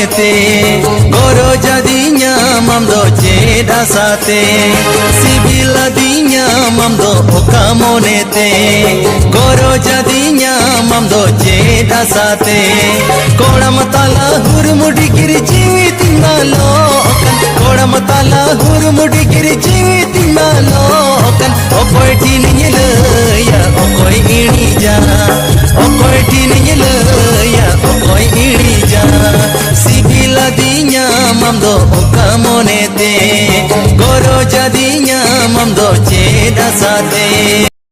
मोनेते गोरो जदिnya mamdo ceda sate sibila dinya mamdo oka monete goro jadinya mamdo ceda sate kodam tala hurmudi giri jiwi tingalo kan kodam tala hurmudi giri jiwi tingalo kan okoi tinile ya okoi ini ja okoi tinile ya okoi ini ja sibila dinya mamdo oka monete goro jadinya mamdo ceda sate।